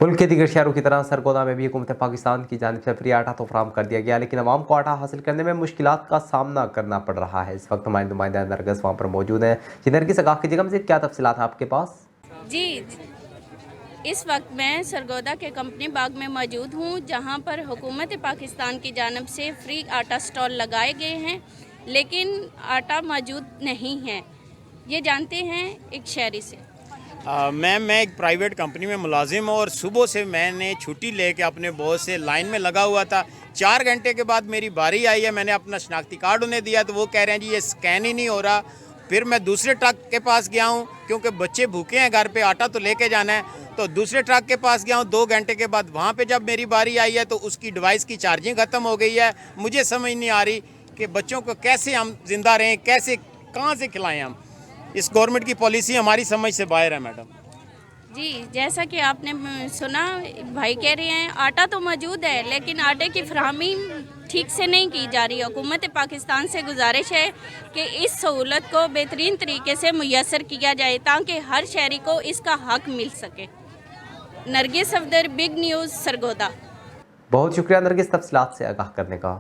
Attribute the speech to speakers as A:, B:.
A: मुल्क के दीगर शहरों की तरह सरगोदा में भी हुकूमत पाकिस्तान की जानिब से फ्री आटा तो फराहम कर दिया गया, लेकिन अवाम को आटा हासिल करने में मुश्किलात का सामना करना पड़ रहा है। इस वक्त हमारे नुमाइंदा नरगिस वहाँ पर मौजूद हैं। जी नरगिस, आगाह कीजिएगा मज़ीद क्या तफसीलात है आपके पास?
B: जी, इस वक्त मैं सरगोदा के कंपनी बाग में मौजूद हूँ, जहाँ पर हुकूमत पाकिस्तान की जानिब से फ्री आटा स्टॉल लगाए गए हैं, लेकिन आटा मौजूद नहीं है। ये जानते हैं एक शहरी से।
C: मैम, मैं एक प्राइवेट कंपनी में मुलाजिम हूँ और सुबह से मैंने छुट्टी लेके अपने बॉस से लाइन में लगा हुआ था। 4 घंटे के बाद मेरी बारी आई है, मैंने अपना शनाख्ती कार्ड उन्हें दिया तो वो कह रहे हैं जी ये स्कैन ही नहीं हो रहा। फिर मैं दूसरे ट्रक के पास गया हूँ क्योंकि बच्चे भूखे हैं, घर पे आटा तो लेके जाना है, तो दूसरे ट्रक के पास गया हूँ। 2 घंटे के बाद वहाँ पे जब मेरी बारी आई है तो उसकी डिवाइस की चार्जिंग ख़त्म हो गई है। मुझे समझ नहीं आ रही कि बच्चों को कैसे हम ज़िंदा रहें, कैसे कहाँ से खिलाएं हम। इस गवर्नमेंट की पॉलिसी हमारी समझ से बाहर है मैडम।
B: जी, जैसा कि आपने सुना, भाई कह रहे हैं आटा तो मौजूद है, लेकिन आटे की फराहमी ठीक से नहीं की जा रही। हुकूमत पाकिस्तान से गुजारिश है कि इस सहूलत को बेहतरीन तरीके से मुयस्सर किया जाए ताकि हर शहरी को इसका हक मिल सके। Nargis Safdar, big news, Sargodha.
A: बहुत शुक्रिया नरगिस तफसीलात से आगाह करने का।